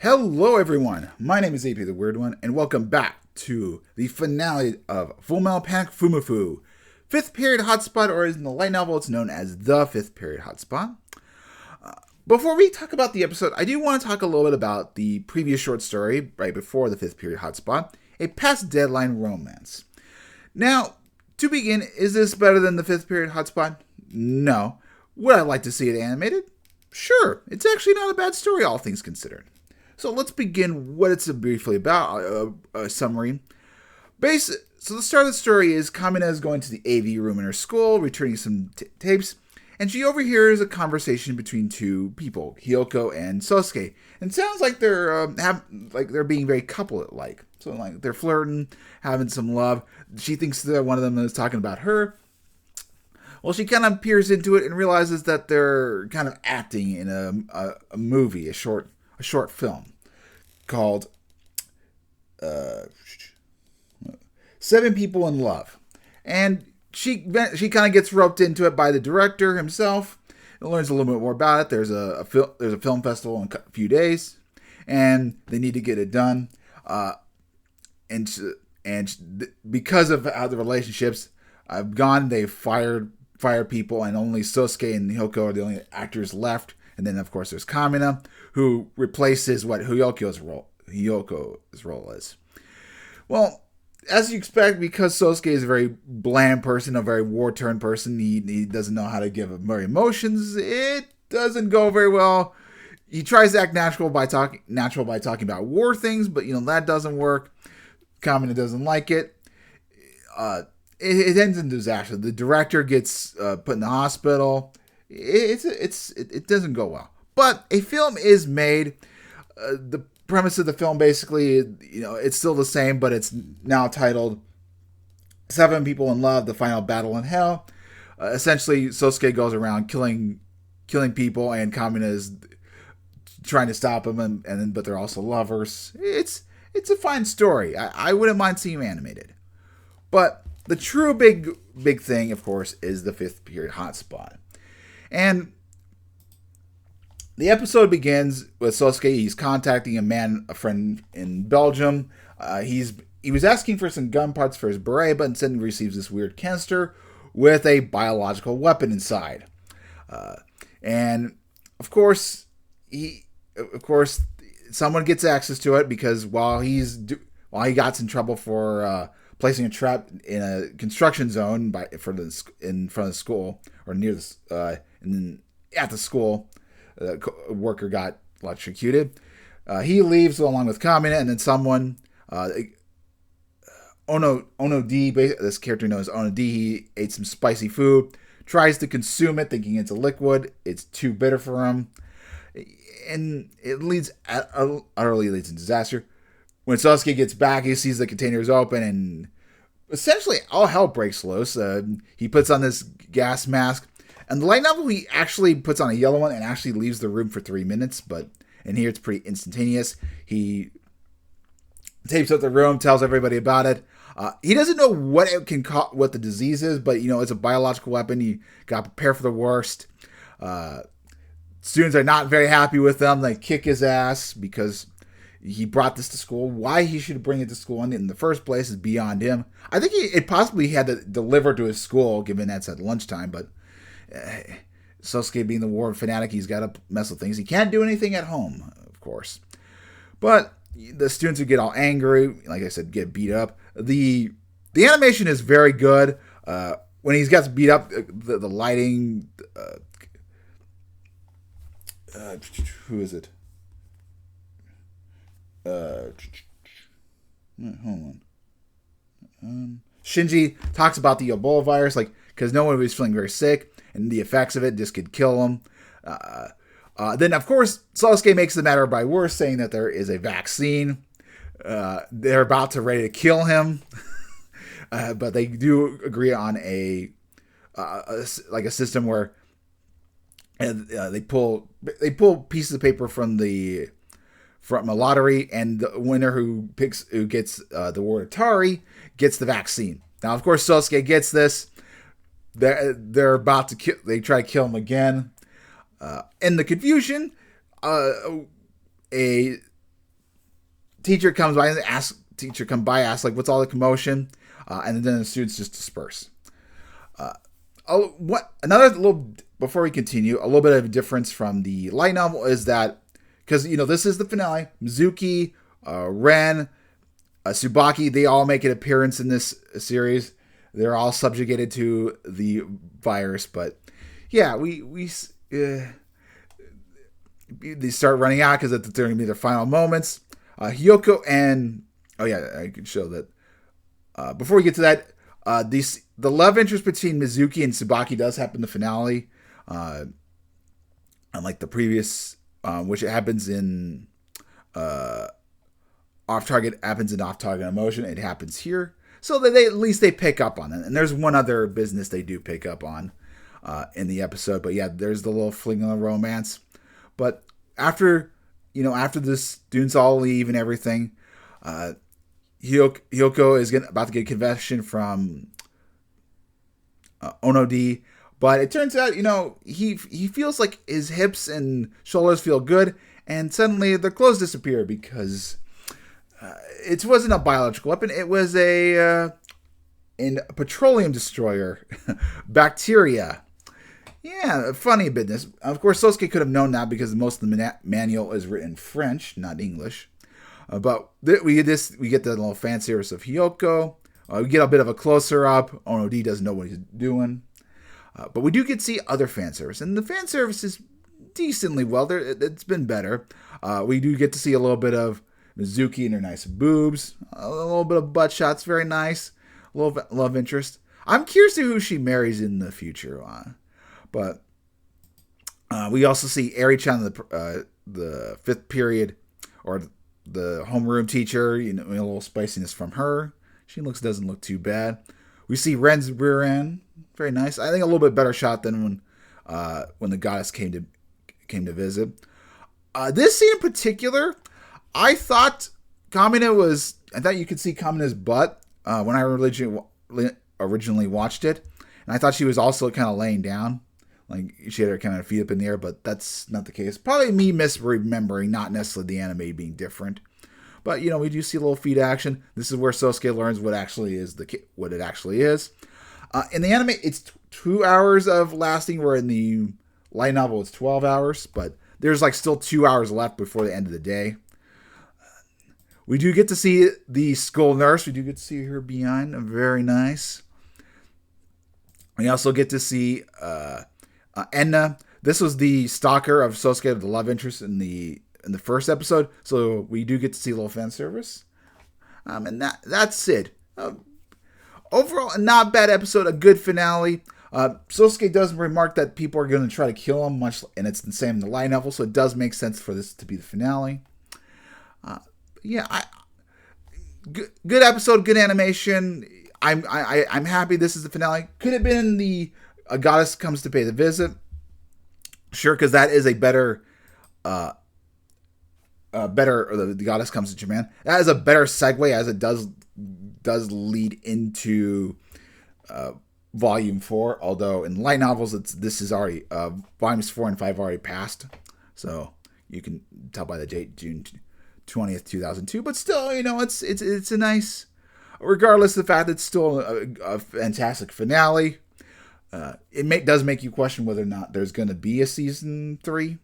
Hello, everyone. My name is AP the Weird One, and welcome back to the finale of Fullmetal Panic Fumoffu, fifth period hotspot, or in the light novel, it's known as the fifth period hotspot. Before we talk about the episode, I do want to talk a little bit about the previous short story right before the fifth period hotspot, a past deadline romance. Now, to begin, is this better than the fifth period hotspot? No. Would I like to see it animated? Sure. It's actually not a bad story, all things considered. So let's begin what it's briefly about, a summary. So the start of the story is Kamina is going to the AV room in her school, returning some tapes, and she overhears a conversation between two people, Hyoko and Sosuke. And it sounds like they're being very couple-like. So like they're flirting, having some love. She thinks that one of them is talking about her. Well, she kind of peers into it and realizes that they're kind of acting in a movie, a short film called Seven People in Love. And she kind of gets roped into it by the director himself and learns a little bit more about it. There's a film festival in a few days, and they need to get it done. Because of how the relationships have gone, they've fired people, and only Sosuke and Hyoko are the only actors left. And then, of course, there's Kamina, who replaces what Hyoko's role is. Well, as you expect, because Sosuke is a very bland person, a very war-torn person, he doesn't know how to give very emotions. It doesn't go very well. He tries to act natural by talking about war things, but that doesn't work. Kamina doesn't like it. It ends in disaster. The director gets put in the hospital. It doesn't go well. But a film is made. The premise of the film basically, it's still the same, but it's now titled Seven People in Love, The Final Battle in Hell. Essentially, Sosuke goes around killing people, and Kamina is trying to stop him, but they're also lovers. It's a fine story. I wouldn't mind seeing him animated. But the true big thing, of course, is the fifth period hotspot. And the episode begins with Sosuke. He's contacting a friend in Belgium. He was asking for some gun parts for his beret, but instead receives this weird canister with a biological weapon inside. And of course, someone gets access to it because while he got in trouble for placing a trap in a construction zone in front of the school, or near the at the school, a worker got electrocuted. He leaves along with Kamina, and then someone, Ono D, this character known as Ono D, he ate some spicy food, tries to consume it, thinking it's a liquid. It's too bitter for him, and it utterly leads to disaster. When Sasuke gets back, he sees the container is open, and essentially all hell breaks loose. He puts on this gas mask. And the light novel, he actually puts on a yellow one and actually leaves the room for 3 minutes. But in here, it's pretty instantaneous. He tapes up the room, tells everybody about it. He doesn't know what what the disease is, but it's a biological weapon. You got to prepare for the worst. Students are not very happy with them. They kick his ass because he brought this to school. Why he should bring it to school in the first place is beyond him. I think it possibly had to deliver to his school, given that's at lunchtime, but Sosuke being the war fanatic, he's got to mess with things. He can't do anything at home, of course. But the students who get all angry, like I said, get beat up. The animation is very good. When he gets beat up, the lighting. Who is it? Hold on. Shinji talks about the Ebola virus, because no one was feeling very sick, and the effects of it just could kill him. Then, of course, Sasuke makes the matter by worse, saying that there is a vaccine. They're about to ready to kill him, but they do agree on a system where they pull pieces of paper from a lottery, and the winner who gets the word Atari gets the vaccine. Now, of course, Sasuke gets this. They're about to kill. They try to kill him again. In the confusion, a teacher comes by and asks like, what's all the commotion? And then the students just disperse. Another little, before we continue, a little bit of a difference from the light novel is that, because, this is the finale, Mizuki, Ren, Tsubaki, they all make an appearance in this series. They're all subjugated to the virus, but yeah, they start running out because they're going to be their final moments. Hiyoko and, I can show that. Before we get to that, the love interest between Mizuki and Tsubaki does happen in the finale. Unlike the previous, which it happens in off-target emotion, it happens here. So that at least they pick up on it. And there's one other business they do pick up on in the episode. But yeah, there's the little fling on the romance. But after the students all leave and everything, Hiyoko is about to get a confession from Onodi, but it turns out, he feels like his hips and shoulders feel good, and suddenly their clothes disappear because it wasn't a biological weapon. It was a petroleum destroyer, bacteria. Yeah, funny business. Of course, Sosuke could have known that because most of the manual is written in French, not English. But we get the little fan service of Hiyoko. We get a bit of a closer up. Onodi doesn't know what he's doing. But we do get to see other fan service. And the fan service is decently well. It's been better. We do get to see a little bit of Mizuki and her nice boobs. A little bit of butt shots. Very nice. A little bit love interest. I'm curious to who she marries in the future. But we also see Eri-chan, the fifth period, or the homeroom teacher, a little spiciness from her. She doesn't look too bad. We see Ren's rear end, very nice. I think a little bit better shot than when the goddess came to visit. This scene in particular, I thought you could see Kamina's butt when I originally watched it, and I thought she was also kind of laying down, like she had her kind of feet up in the air, but that's not the case. Probably me misremembering, not necessarily the anime being different. But, we do see a little feet action. This is where Sosuke learns what it actually is. In the anime, it's 2 hours of lasting, where in the light novel it's 12 hours. But there's still 2 hours left before the end of the day. We do get to see the school nurse. We do get to see her behind. Very nice. We also get to see Enna. This was the stalker of Sosuke, the love interest in the first episode, so we do get to see a little fan service, and that's it. Overall, a not bad episode, a good finale. Sosuke does remark that people are going to try to kill him, and it's the same in the light novel, so it does make sense for this to be the finale. Good episode, good animation. I'm happy this is the finale. Could have been the goddess comes to pay the visit, sure, because that is a better. Or the goddess comes to Japan. That is a better segue, as it does lead into volume 4. Although in light novels, this is already volumes 4 and 5 already passed, so you can tell by the date, June 20th, 2002. But still, it's a nice, regardless of the fact that it's still a fantastic finale. It does make you question whether or not there's going to be a season 3.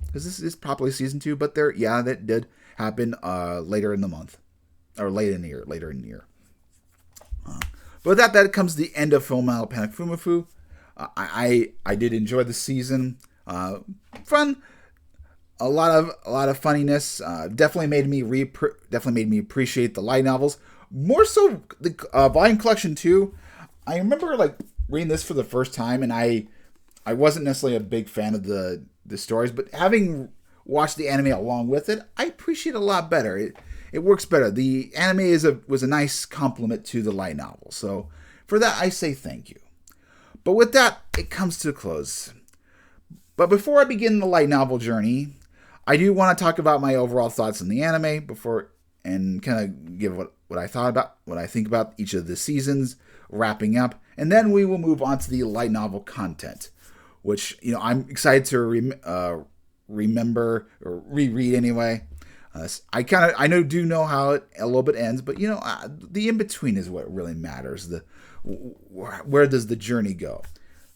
Because this is probably season 2, but that did happen later in the month, or later in the year. But that comes the end of Full Metal Panic Fumoffu. I did enjoy the season. Fun, a lot of funniness. Definitely made me appreciate the light novels more so. The volume collection 2. I remember reading this for the first time, and I wasn't necessarily a big fan of the stories, but having watched the anime along with it, I appreciate it a lot better. It works better. The anime was a nice complement to the light novel, so for that I say thank you. But with that, it comes to a close. But before I begin the light novel journey, I do want to talk about my overall thoughts on the anime and kind of give what I think about each of the seasons, wrapping up, and then we will move on to the light novel content, which I'm excited to remember or reread anyway. I do know how it a little bit ends, but the in between is what really matters. Where does the journey go?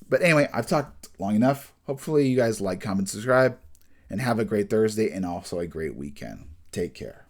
But anyway, I've talked long enough. Hopefully, you guys like, comment, subscribe, and have a great Thursday and also a great weekend. Take care.